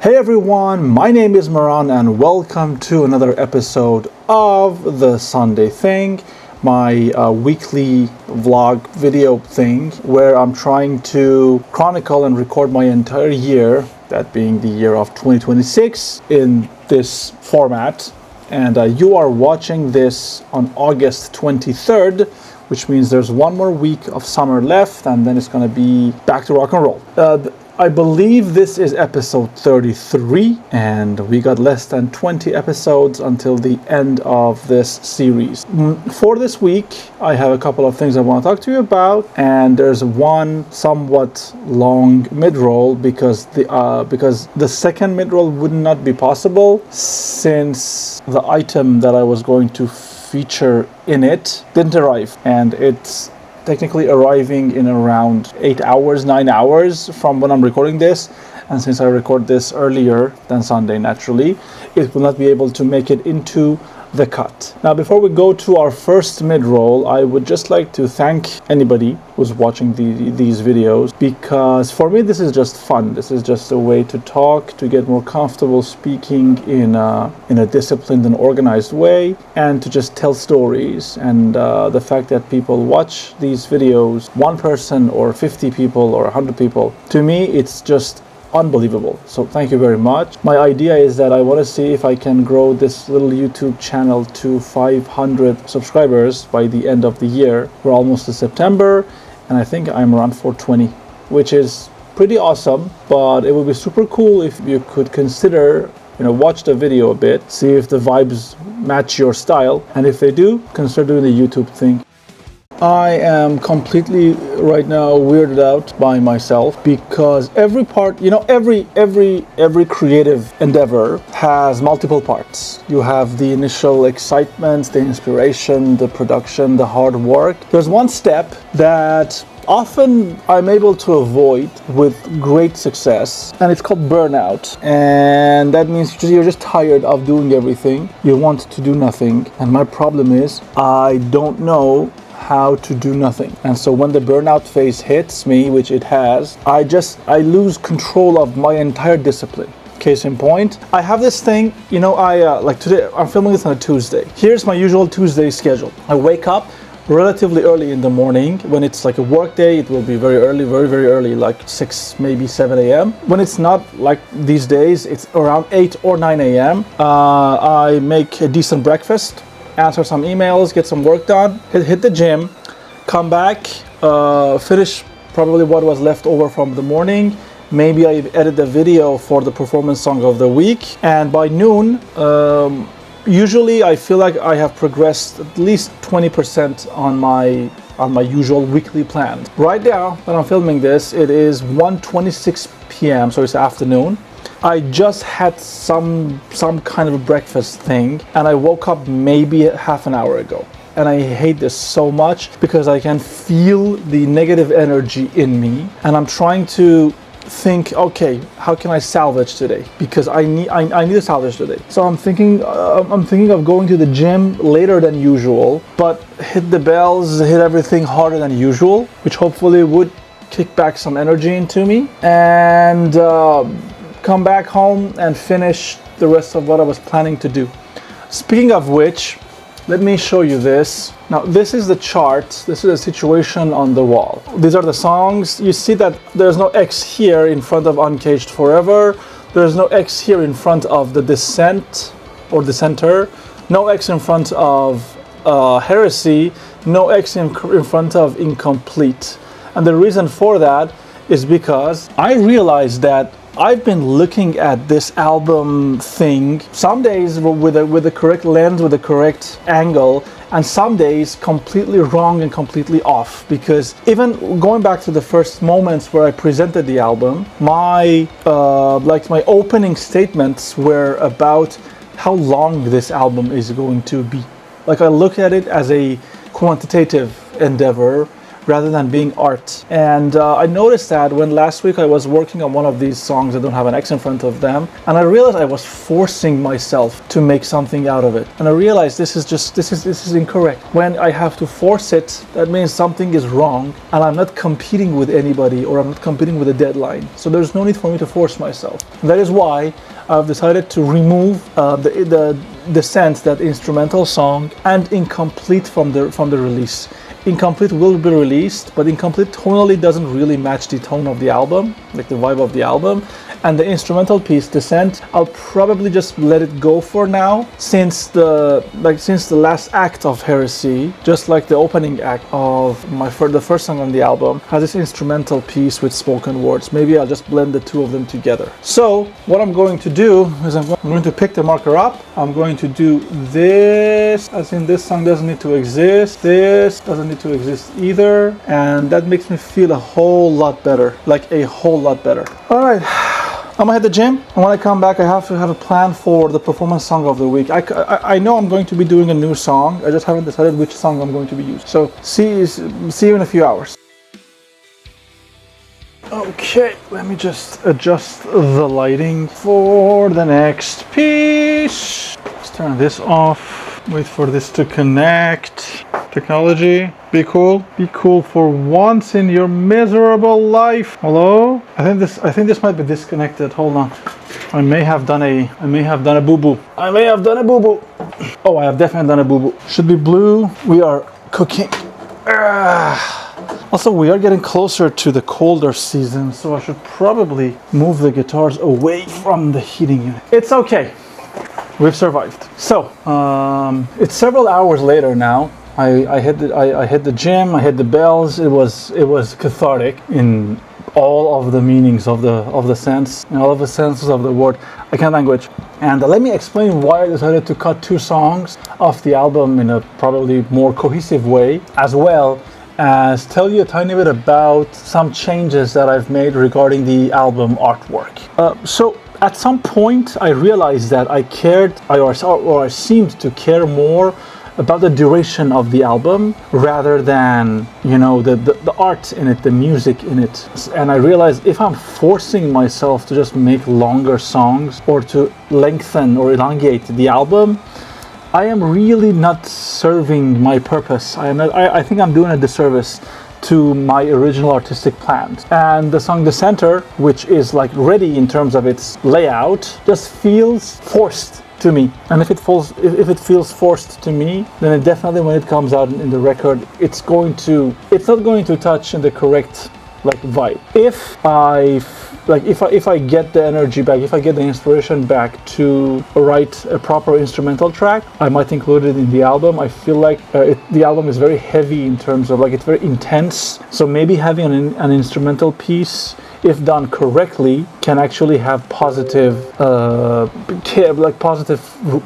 Hey everyone, my name is Mehran and welcome to another episode of The Sunday Thing, my weekly vlog video thing where I'm trying to chronicle and record my entire year, that being the year of 2026, in this format. And you are watching this on August 23rd, which means there's one more week of summer left and then it's going to be back to rock and roll. I believe this is episode 33 and we got less than 20 episodes until the end of this series. For this week, I have a couple of things I want to talk to you about, and there's one somewhat long mid-roll because the second mid-roll would not be possible since the item that I was going to feature in it didn't arrive, and it's technically arriving in around 9 hours from when I'm recording this, and since I record this earlier than Sunday naturally, it will not be able to make it into the cut. Now before we go to our first mid-roll, I would just like to thank anybody who's watching these videos, because for me this is just fun. This is just a way to talk, to get more comfortable speaking in a disciplined and organized way, and to just tell stories. And the fact that people watch these videos, one person or 50 people or 100 people, to me it's just unbelievable. So thank you very much. My idea is that I want to see if I can grow this little YouTube channel to 500 subscribers by the end of the year. We're almost to September and I think I'm around 420, which is pretty awesome. But it would be super cool if you could consider, watch the video a bit, see if the vibes match your style, and if they do, consider doing the YouTube thing. I am completely right now weirded out by myself because every part, every creative endeavor has multiple parts. You have the initial excitement, the inspiration, the production, the hard work. There's one step that often I'm able to avoid with great success, and it's called burnout. And that means you're just tired of doing everything. You want to do nothing. And my problem is I don't know how to do nothing. And so when the burnout phase hits me, which it has, I lose control of my entire discipline. Case in point, I have this thing, like today, I'm filming this on a Tuesday. Here's my usual Tuesday schedule. I wake up relatively early in the morning. When it's like a work day, it will be very early, very, very early, like 6, maybe 7 a.m. When it's not like these days, it's around 8 or 9 a.m. I make a decent breakfast, answer some emails, get some work done, hit the gym, come back, finish probably what was left over from the morning. Maybe I edit the video for the performance song of the week. And by noon, usually I feel like I have progressed at least 20% on my usual weekly plan. Right now, when I'm filming this, it is 1:26 p.m., so it's afternoon. I just had some kind of a breakfast thing, and I woke up maybe half an hour ago. And I hate this so much because I can feel the negative energy in me, and I'm trying to think, okay, how can I salvage today? Because I need to salvage today. So I'm thinking of going to the gym later than usual, but hit the bells, hit everything harder than usual, which hopefully would kick back some energy into me, and come back home and finish the rest of what I was planning to do. Speaking of which, let me show you this. Now, this is the chart. This is a situation on the wall. These are the songs. You see that there's no X here in front of Uncaged Forever. There's no X here in front of The Descent or Dissenter. No X in front of Heresy. No X in front of Incomplete. And the reason for that is because I realized that I've been looking at this album thing some days with the correct lens, with the correct angle, and some days completely wrong and completely off. Because even going back to the first moments where I presented the album, my opening statements were about how long this album is going to be. Like, I look at it as a quantitative endeavor rather than being art. And I noticed that when last week I was working on one of these songs that don't have an X in front of them, and I realized I was forcing myself to make something out of it. And I realized this is incorrect. When I have to force it, that means something is wrong, and I'm not competing with anybody, or I'm not competing with a deadline. So there's no need for me to force myself. And that is why I've decided to remove the sense that instrumental song and Incomplete from the release. Incomplete will be released, but Incomplete tonally doesn't really match the tone of the album, like the vibe of the album. And the instrumental piece, Descent, I'll probably just let it go for now, since the last act of Heresy, just like the opening act of the first song on the album, has this instrumental piece with spoken words. Maybe I'll just blend the two of them together. So what I'm going to do is I'm going to pick the marker up. I'm going to do this, as in this song doesn't need to exist. This doesn't need to exist either. And that makes me feel a whole lot better, like a whole lot better. All right. I'm gonna hit the gym, and when I come back I have to have a plan for the performance song of the week. I know I'm going to be doing a new song, I just haven't decided which song I'm going to be using. So see you in a few hours. Okay, let me just adjust the lighting for the next piece. Let's turn this off, wait for this to connect. Technology, be cool. Be cool for once in your miserable life. Hello? I think this might be disconnected. Hold on. I may have done a boo-boo. I may have done a boo-boo. Oh, I have definitely done a boo-boo. Should be blue. We are cooking. Also, we are getting closer to the colder season, so I should probably move the guitars away from the heating unit. It's okay. We've survived. So, it's several hours later now. I hit the gym, I hit the bells. It was cathartic in all of the meanings of the sense, and all of the senses of the word. I can't language. And let me explain why I decided to cut 2 songs off the album in a probably more cohesive way, as well as tell you a tiny bit about some changes that I've made regarding the album artwork. So at some point I realized that I cared, or I seemed to care more about the duration of the album rather than, the art in it, the music in it. And I realized if I'm forcing myself to just make longer songs or to lengthen or elongate the album, I am really not serving my purpose. I think I'm doing a disservice to my original artistic plans. And the song The Center, which is like ready in terms of its layout, just feels forced to me. And if it feels forced to me, then it definitely, when it comes out in the record, it's not going to touch in the correct vibe. If I get the energy back, if I get the inspiration back to write a proper instrumental track, I might include it in the album. I feel like the album is very heavy in terms of it's very intense. So maybe having an instrumental piece, if done correctly, can actually have positive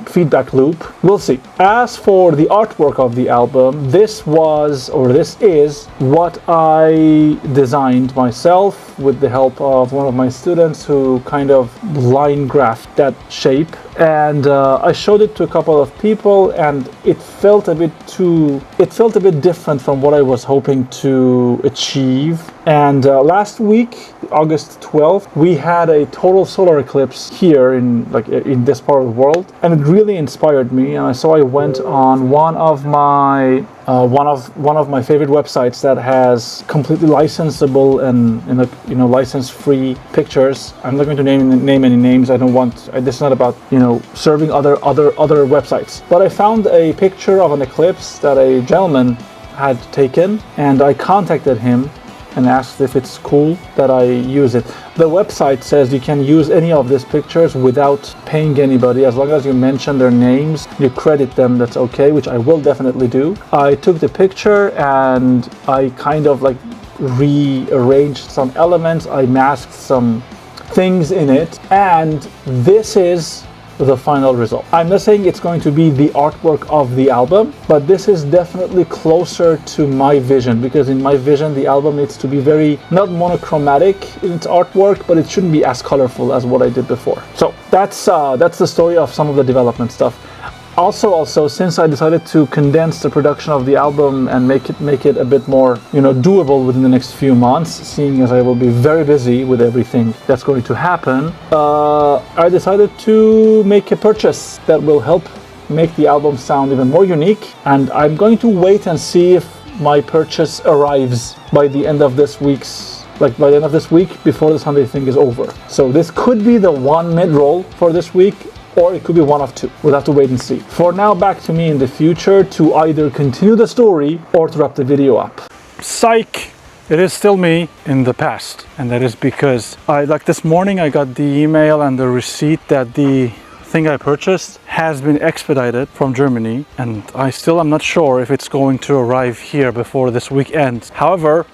feedback loop. We'll see. As for the artwork of the album, this is what I designed myself with the help of one of my students who kind of line graphed that shape. And I showed it to a couple of people, and it felt a bit different from what I was hoping to achieve. And last week, August 12th, we had a total solar eclipse here in this part of the world, and it really inspired me. And so I went on one of my favorite websites that has completely licensable and license-free pictures. I'm not going to name any names. I don't want. This is not about serving other websites. But I found a picture of an eclipse that a gentleman had taken, and I contacted him and asked if it's cool that I use it. The website says you can use any of these pictures without paying anybody, as long as you mention their names, you credit them, that's okay, which I will definitely do. I took the picture and I kind of rearranged some elements, I masked some things in it, and this is the final result. I'm not saying it's going to be the artwork of the album, but this is definitely closer to my vision, because in my vision the album needs to be very, not monochromatic in its artwork, but it shouldn't be as colorful as what I did before. So that's the story of some of the development stuff. Also, since I decided to condense the production of the album and make it a bit more, doable within the next few months, seeing as I will be very busy with everything that's going to happen, I decided to make a purchase that will help make the album sound even more unique. And I'm going to wait and see if my purchase arrives by the end of this week, before the Sunday thing is over. So this could be the one mid-roll for this week, or it could be one of two. We'll have to wait and see. For now, back to me in the future to either continue the story or to wrap the video up. Psych! It is still me in the past. And that is because this morning I got the email and the receipt that the thing I purchased has been expedited from Germany, and I'm not sure if it's going to arrive here before this week ends. However,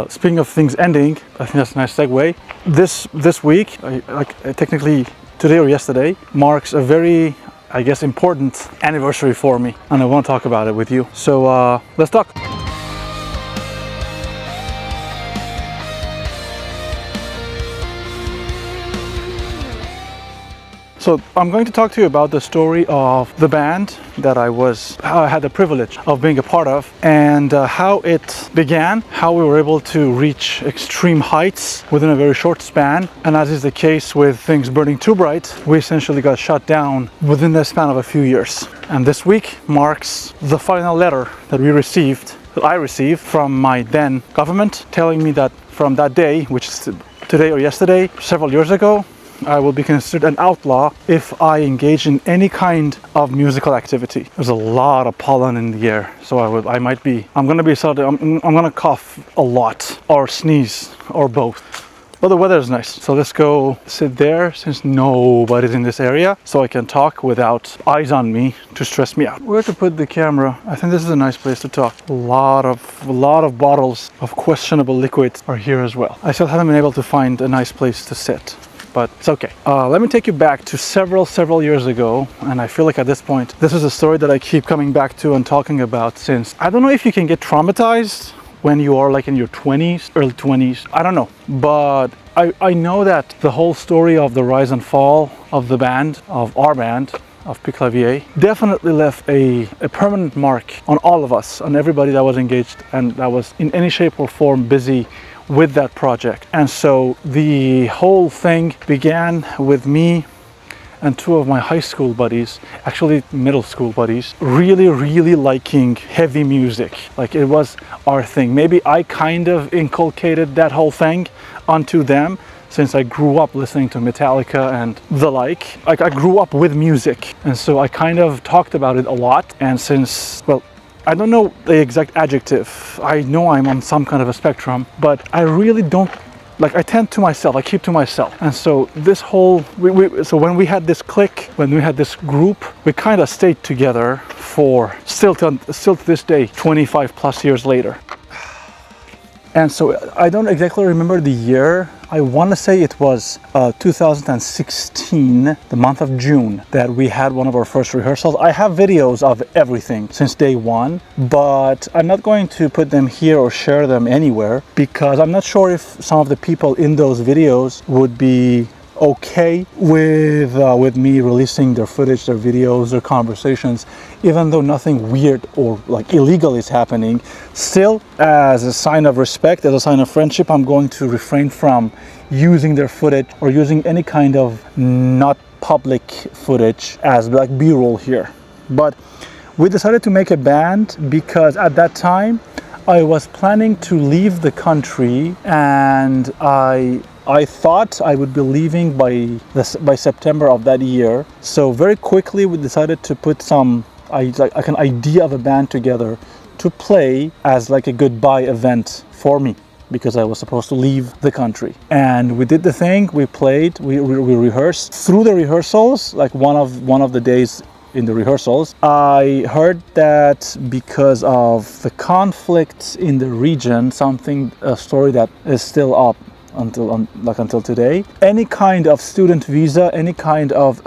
speaking of things ending, I think that's a nice segue. This week, technically today or yesterday, marks a very, important anniversary for me, and I want to talk about it with you. So let's talk. So I'm going to talk to you about the story of the band that I had the privilege of being a part of, and how it began, how we were able to reach extreme heights within a very short span. And as is the case with things burning too bright, we essentially got shut down within the span of a few years. And this week marks the final letter that I received from my then government, telling me that from that day, which is today or yesterday, several years ago, I will be considered an outlaw if I engage in any kind of musical activity. There's a lot of pollen in the air, so I'm gonna cough a lot, or sneeze, or both. But the weather is nice, so let's go sit there since nobody's in this area, so I can talk without eyes on me to stress me out. Where to put the camera? I think this is a nice place to talk. A lot of bottles of questionable liquids are here as well. I still haven't been able to find a nice place to sit, but it's okay. Let me take you back to several years ago, and I feel like at this point, this is a story that I keep coming back to and talking about since. I don't know if you can get traumatized when you are in your 20s, early 20s, I don't know. But I know that the whole story of the rise and fall of the band, of our band, of Piclavier, definitely left a permanent mark on all of us, on everybody that was engaged and that was in any shape or form busy with that project. And so the whole thing began with me and two of my high school buddies, actually middle school buddies, really liking heavy music. It was our thing. Maybe I kind of inculcated that whole thing onto them, since I grew up listening to Metallica and the like. I grew up with music, and so I kind of talked about it a lot. And since, I don't know the exact adjective. I know I'm on some kind of a spectrum, but I really don't, I tend to myself, I keep to myself. And so this whole, so when we had this clique, when we had this group, we kind of stayed together for still to this day, 25 plus years later. And so I don't exactly remember the year. I want to say it was 2016, the month of June, that we had one of our first rehearsals. I have videos of everything since day one, but I'm not going to put them here or share them anywhere, because I'm not sure if some of the people in those videos would be okay with me releasing their footage, their videos, their conversations, even though nothing weird or illegal is happening. Still, as a sign of respect, as a sign of friendship, I'm going to refrain from using their footage or using any kind of not public footage as B-roll here. But we decided to make a band because at that time I was planning to leave the country, and I thought I would be leaving by September of that year. So very quickly we decided to put an idea of a band together to play as a goodbye event for me, because I was supposed to leave the country. And we did the thing, we played, we rehearsed. Through the rehearsals, one of the days in the rehearsals, I heard that because of the conflict in the region, a story that is still up until today, any kind of student visa, any kind of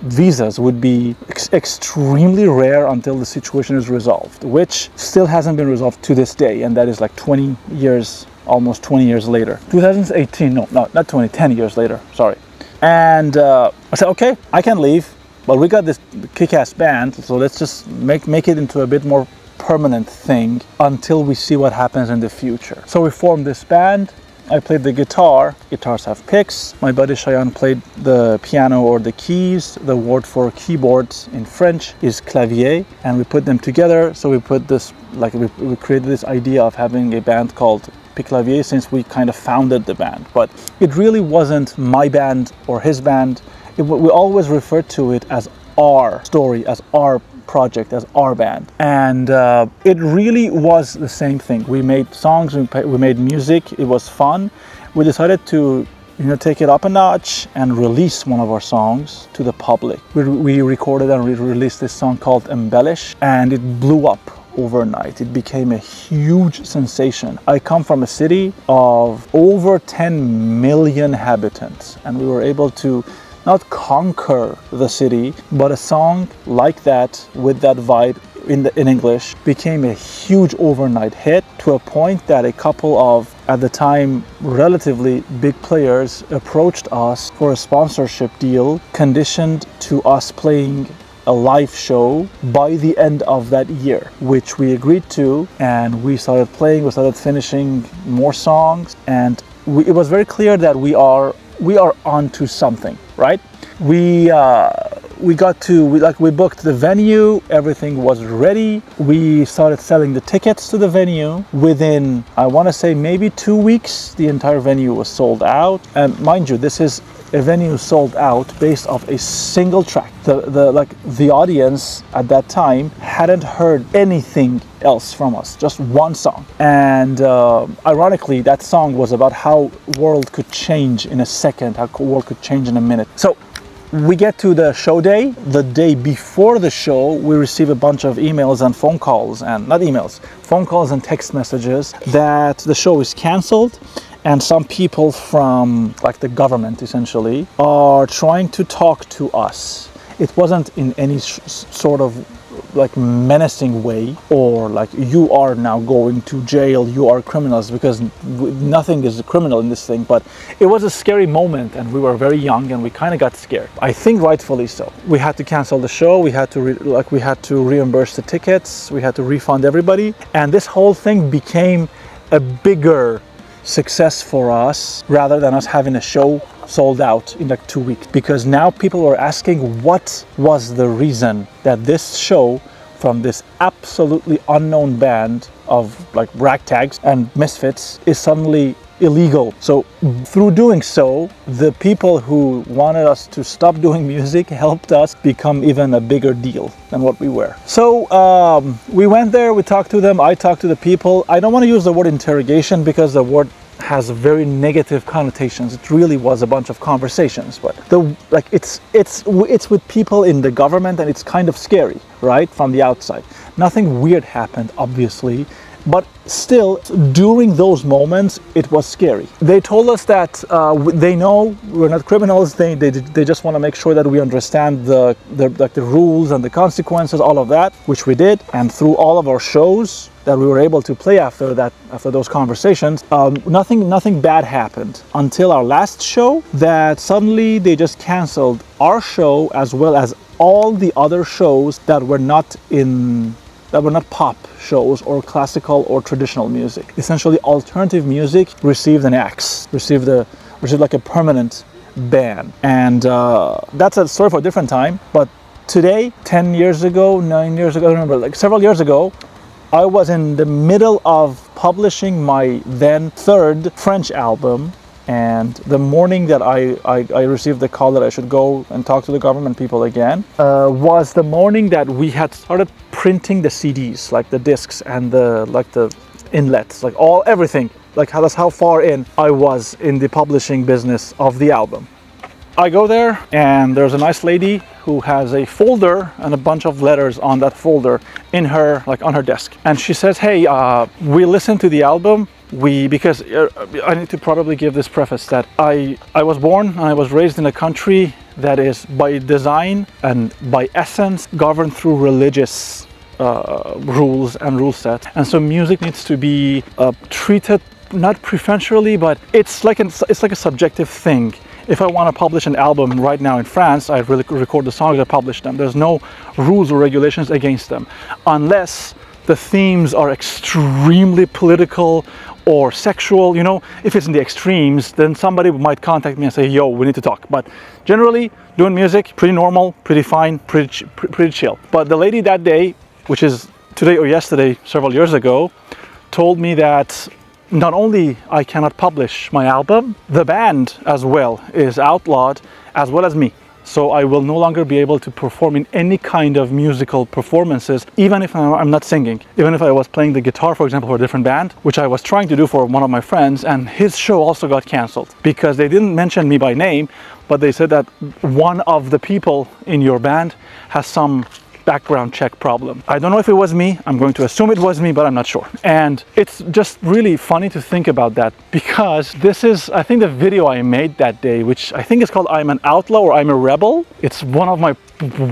visas would be extremely rare until the situation is resolved, which still hasn't been resolved to this day, and that is 20 years, almost 20 years later. 2018, no, not 20, 10 years later, sorry. And I said, okay, I can leave. but we got this kick-ass band, so let's just make it into a bit more permanent thing until we see what happens in the future. So we formed this band. I played the guitar. Guitars have picks. My buddy Cheyenne played the piano or the keys. The word for keyboards in French is clavier, and we put them together. So we put this, like we created this idea of having a band called Clavier since we kind of founded the band. But it really wasn't my band or his band. We always referred to it as our story, as our project, as our band, and it really was the same thing. We made songs, we made music, it was fun. We decided to take it up a notch and release one of our songs to the public. We recorded and we released this song called Embellish, and it blew up overnight. It became a huge sensation. I come from a city of over 10 million inhabitants, and we were able to not conquer the city, but a song like that with that vibe in English became a huge overnight hit, to a point that a couple of, at the time, relatively big players approached us for a sponsorship deal conditioned to us playing a live show by the end of that year, which we agreed to, and we started playing, we started finishing more songs, and it was very clear that we are onto something, right? We booked the venue, everything was ready. We started selling the tickets to the venue. Within, I want to say, maybe 2 weeks, the entire venue was sold out. And mind you, this is a venue sold out based off a single track. The audience at that time hadn't heard anything else from us, just one song. And ironically, that song was about how world could change in a second, how world could change in a minute. So we get to the show day. The day before the show, we receive a bunch of emails and phone calls, and not emails, phone calls and text messages that the show is canceled. And some people from, like, the government essentially, are trying to talk to us. It wasn't in any sort of like menacing way, or like, you are now going to jail, you are criminals, because nothing is a criminal in this thing. But it was a scary moment, and we were very young, and we kind of got scared. I think rightfully so. We had to cancel the show. We had to reimburse the tickets. We had to refund everybody, and this whole thing became a bigger success for us rather than us having a show sold out in like 2 weeks, because now people were asking what was the reason that this show from this absolutely unknown band of like ragtags and misfits is suddenly illegal. So through doing so, the people who wanted us to stop doing music helped us become even a bigger deal than what we were. So we went there, we talked to them, I talked to the people. I don't want to use the word interrogation because the word has very negative connotations. It really was a bunch of conversations, but it's with people in the government, and it's kind of scary, right, from the outside. Nothing weird happened, obviously, but still, during those moments, it was scary. They told us that they know we're not criminals. They just want to make sure that we understand the rules and the consequences, all of that, which we did. And through all of our shows that we were able to play after those conversations, nothing bad happened until our last show, that suddenly they just canceled our show as well as all the other shows that were not pop shows or classical or traditional music. Essentially, alternative music received an axe, received like a permanent ban. And that's a story for a different time. But today, 10 years ago, 9 years ago, I don't remember, like several years ago, I was in the middle of publishing my then third French album. And the morning that I received the call that I should go and talk to the government people again was the morning that we had started printing the CDs, like the discs and the inlets, like everything. Like that's how far in I was in the publishing business of the album. I go there, and there's a nice lady who has a folder and a bunch of letters on that folder on her desk. And she says, "Hey, we listened to the album. Because I need to probably give this preface that I was born and I was raised in a country that is by design and by essence governed through religious rules and rule set, and so music needs to be treated not preferentially, but it's like a subjective thing. if I want to publish an album right now in France, I really record the songs, I publish them. There's no rules or regulations against them, unless the themes are extremely political or sexual. You know, if it's in the extremes, then somebody might contact me and say, yo, we need to talk. But generally, doing music, pretty normal, pretty fine, pretty chill. But the lady that day, which is today or yesterday, several years ago, told me that not only I cannot publish my album, the band as well is outlawed, as well as me. So I will no longer be able to perform in any kind of musical performances, even if I'm not singing. Even if I was playing the guitar, for example, for a different band, which I was trying to do for one of my friends, and his show also got canceled because they didn't mention me by name, but they said that one of the people in your band has some background check problem. I don't know if it was me. I'm going to assume it was me, but I'm not sure. And it's just really funny to think about that, because this is, I think, the video I made that day, which I think is called I'm an Outlaw or I'm a Rebel. It's one of my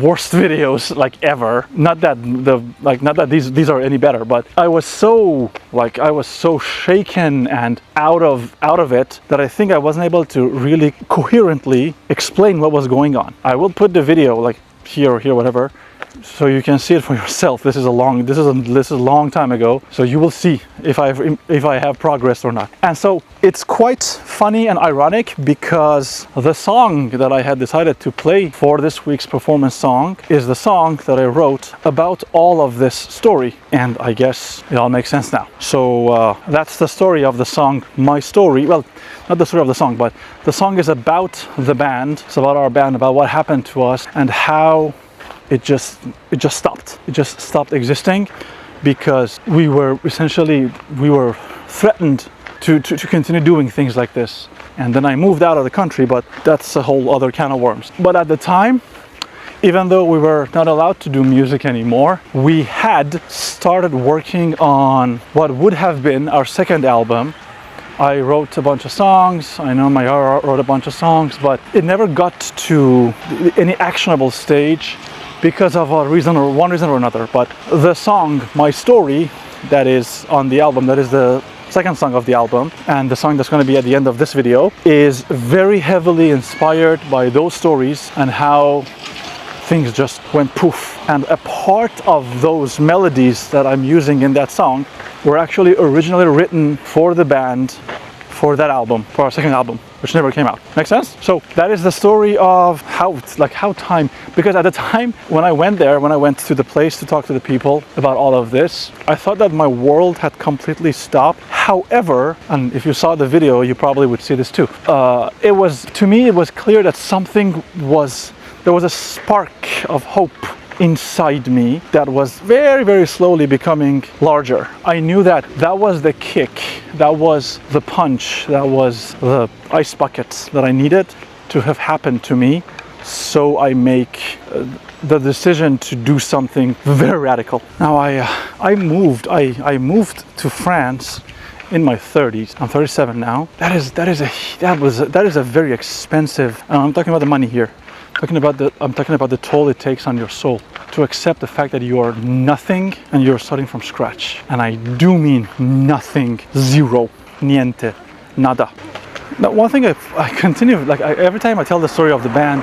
worst videos like ever. Not that these are any better, but I was so shaken and out of it that I think I wasn't able to really coherently explain what was going on. I will put the video like here or here, whatever, so you can see it for yourself. This is a long time ago, so you will see if I have progressed or not. And so it's quite funny and ironic, because the song that I had decided to play for this week's performance song is the song that I wrote about all of this story, and I guess it all makes sense now. So that's the story of the song, my story. Well, not the story of the song, but the song is about the band. It's about our band, about what happened to us, and how it just stopped. It just stopped existing, because we were threatened to continue doing things like this. And then I moved out of the country, but that's a whole other can of worms. But at the time, even though we were not allowed to do music anymore, we had started working on what would have been our second album. I wrote a bunch of songs. I know Mehran wrote a bunch of songs, but it never got to any actionable stage because of one reason or another. But the song, My Story, that is on the album, that is the second song of the album, and the song that's going to be at the end of this video, is very heavily inspired by those stories and how things just went poof. And a part of those melodies that I'm using in that song were actually originally written for the band for that album, for our second album, which never came out. Make sense? So that is the story of how time, because at the time when I went to the place to talk to the people about all of this, I thought that my world had completely stopped. However, and if you saw the video, you probably would see this too. To me, it was clear that there was a spark of hope inside me that was very, very slowly becoming larger. I knew that was the kick, that was the punch, that was the ice bucket that I needed to have happened to me. So I make the decision to do something very radical. Now I moved to France in my 30s. I'm 37 now. That is a very expensive. I'm talking about the money here. I'm talking about the toll it takes on your soul to accept the fact that you are nothing and you're starting from scratch. And I do mean nothing, zero, niente, nada. Now, one thing I continue, every time I tell the story of the band,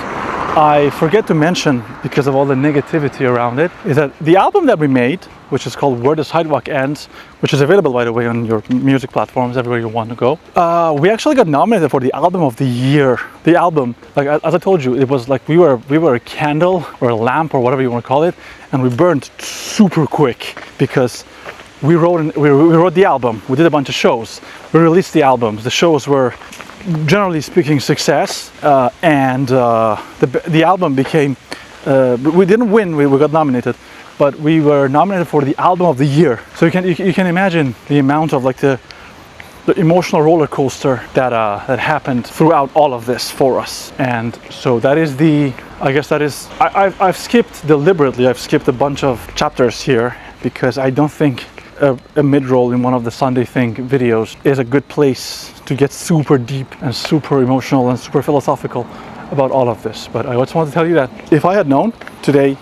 I forget to mention, because of all the negativity around it, is that the album that we made, which is called Where the Sidewalk Ends, which is available, by the way, on your music platforms everywhere you want to go. We actually got nominated for the album of the year. The album, as I told you, it was like we were a candle or a lamp or whatever you want to call it, and we burned super quick, because we wrote the album. We did a bunch of shows. We released the albums. The shows were, generally speaking, success, and the album became. We didn't win. We got nominated, but we were nominated for the album of the year. So you can imagine the amount of the emotional roller coaster that happened throughout all of this for us. And so that is I've skipped deliberately. I've skipped a bunch of chapters here, because I don't think a mid-roll in one of the Sunday Thing videos is a good place to get super deep and super emotional and super philosophical about all of this. But I just want to tell you that if I had known today,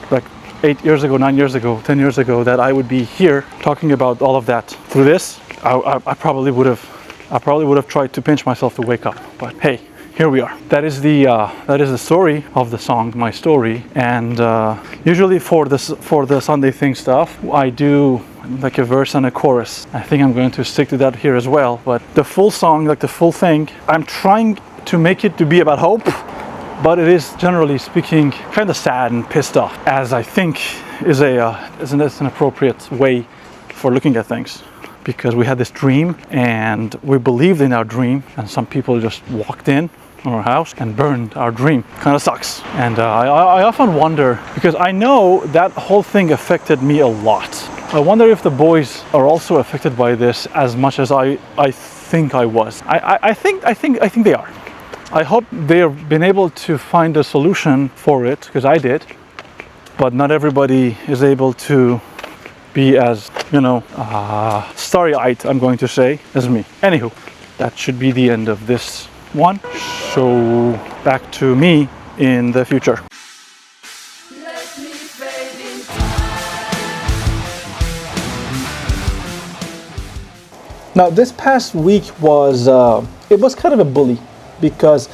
8 years ago, 9 years ago, 10 years ago, that I would be here talking about all of that through this, I probably would have tried to pinch myself to wake up. But hey, here we are. That is the story of the song, my story. And usually for the Sunday Thing stuff, I do like a verse and a chorus. I think I'm going to stick to that here as well. But the full song, like the full thing, I'm trying to make it to be about hope, but it is, generally speaking, kind of sad and pissed off, as I think is an appropriate way for looking at things. Because we had this dream and we believed in our dream, and some people just walked in on our house and burned our dream. Kind of sucks. And I often wonder, because I know that whole thing affected me a lot. I wonder if the boys are also affected by this as much as I think I was. I think they are. I hope they've been able to find a solution for it, because I did. But not everybody is able to be as, starry-eyed, I'm going to say, as me. Anywho, that should be the end of this one. So back to me in the future. Now, this past week was kind of a bully, because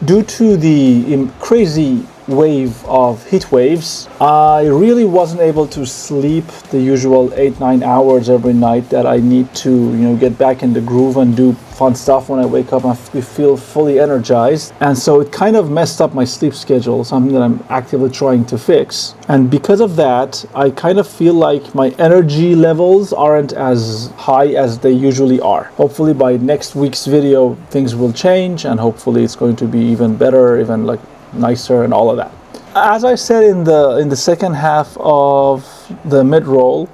due to the crazy wave of heat waves, I really wasn't able to sleep the usual 8-9 hours every night that I need to, get back in the groove and do fun stuff when I wake up and feel fully energized. And so it kind of messed up my sleep schedule, something that I'm actively trying to fix. And because of that, I kind of feel like my energy levels aren't as high as they usually are. Hopefully by next week's video, things will change, and hopefully it's going to be even better, even like nicer and all of that. As I said in the second half of the mid-roll,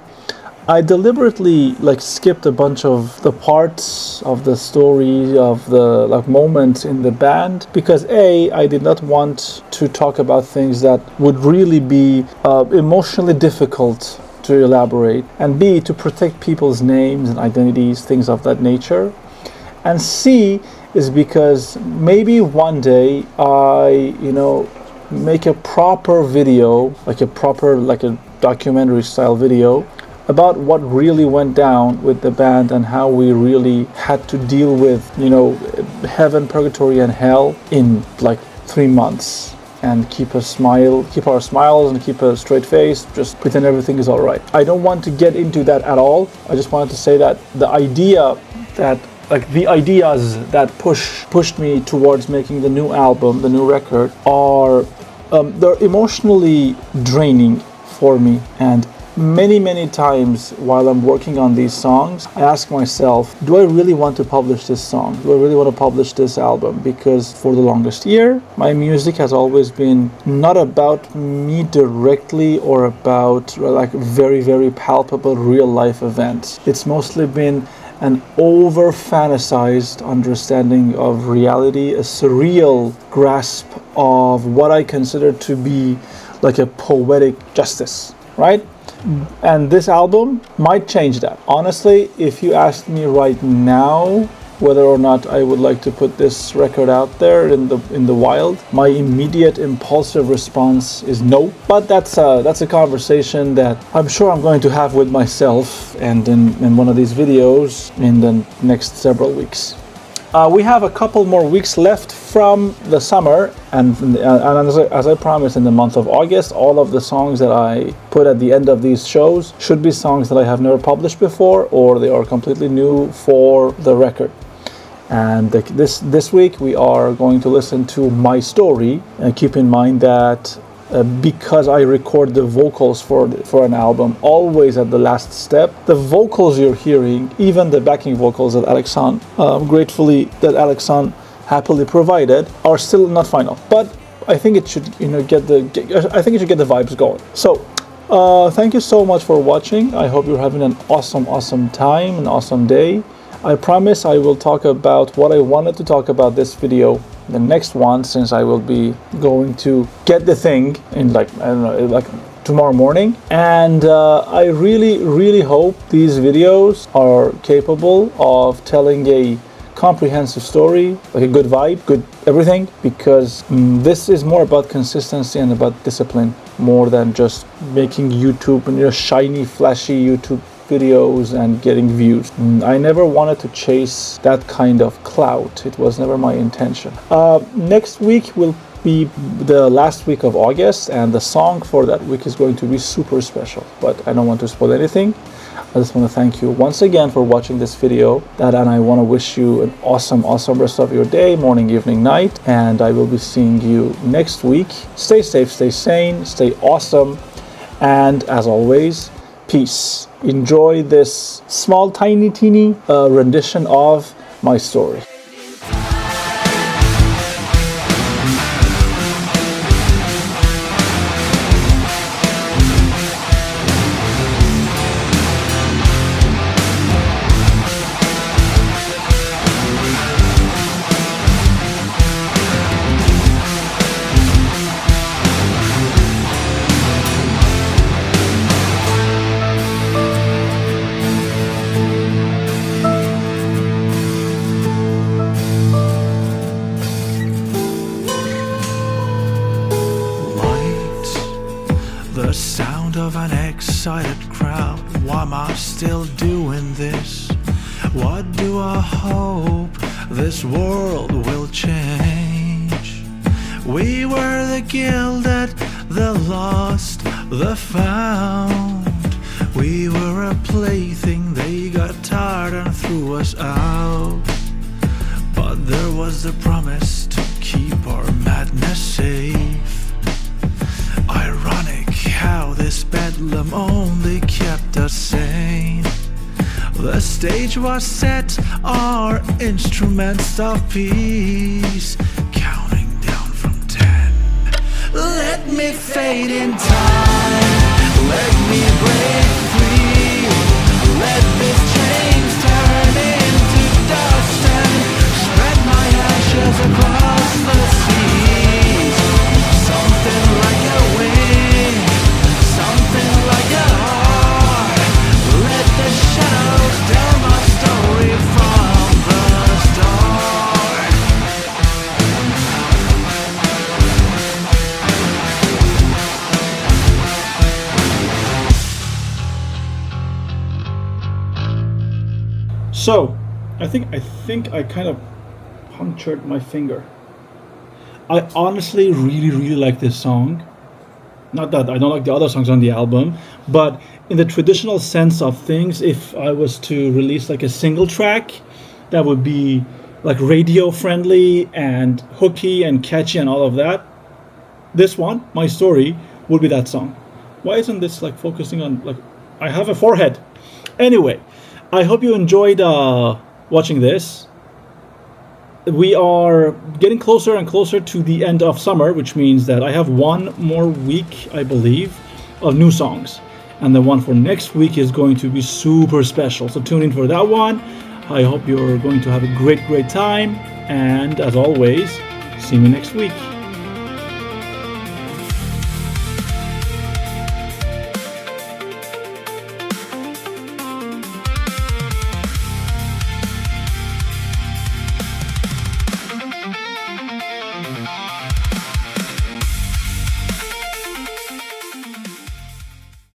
I deliberately skipped a bunch of the parts of the story of the moments in the band, because A, I did not want to talk about things that would really be emotionally difficult to elaborate, and B, to protect people's names and identities, things of that nature, and C is because maybe one day I make a proper video, like a documentary style video about what really went down with the band and how we really had to deal with, heaven, purgatory, and hell in 3 months, and keep our smiles and keep a straight face, just pretend everything is all right. I don't want to get into that at all. I just wanted to say that the ideas that pushed me towards making the new album, the new record, are they're emotionally draining for me. And many times while I'm working on these songs, I ask myself, do I really want to publish this song? Do I really want to publish this album? Because for the longest year, my music has always been not about me directly or about very palpable real life events. It's mostly been an over-fantasized understanding of reality, a surreal grasp of what I consider to be like a poetic justice, right? And this album might change that. Honestly, if you asked me right now whether or not I would like to put this record out there in the wild, my immediate impulsive response is no. But that's a conversation that I'm sure I'm going to have with myself and in one of these videos in the next several weeks. We have a couple more weeks left from the summer, and as I promised, in the month of August, all of the songs that I put at the end of these shows should be songs that I have never published before, or they are completely new for the record. And this week we are going to listen to My Story, and keep in mind that because I record the vocals for an album always at the last step, the vocals you're hearing, even the backing vocals that Alexandre happily provided, are still not final. But I think it should get the vibes going. So thank you so much for watching. I hope you're having an awesome time, an awesome day. I promise I will talk about what I wanted to talk about this video, the next one, since I will be going to get the thing in tomorrow morning. And I really hope these videos are capable of telling a comprehensive story, like a good vibe, good everything, because this is more about consistency and about discipline, more than just making YouTube and shiny, flashy YouTube videos and getting views. I never wanted to chase that kind of clout. It was never my intention. Next week will be the last week of August, and the song for that week is going to be super special, but I don't want to spoil anything. I just want to thank you once again for watching this video, and I want to wish you an awesome rest of your day, morning, evening, night, and I will be seeing you next week. Stay safe, stay sane, stay awesome, and as always, peace. Enjoy this small, teeny rendition of my story. The sound of an excited crowd. Why am I still doing this? What do I hope this world will change? We were the gilded, the lost, the found. We were a plaything, they got tired and threw us out. But there was the promise to keep our madness safe. Ironic how this bedlam only kept us sane. The stage was set, our instruments of peace, counting down from 10. Let me fade in time, let me break free. Let these chains turn into dust and spread my ashes across the seas. Something like a wing, something like a heart. Let the shadows tell my story from the start. So, I think I kind of punctured my finger. I honestly really like this song. Not that I don't like the other songs on the album, but in the traditional sense of things, if I was to release like a single track that would be like radio friendly and hooky and catchy and all of that, this one, My Story, would be that song. Why isn't this like focusing on, like, I have a forehead? Anyway, I hope you enjoyed watching this. We are getting closer and closer to the end of summer, which means that I have one more week, I believe, of new songs. And the one for next week is going to be super special. So tune in for that one. I hope you're going to have a great time. And as always, see me next week.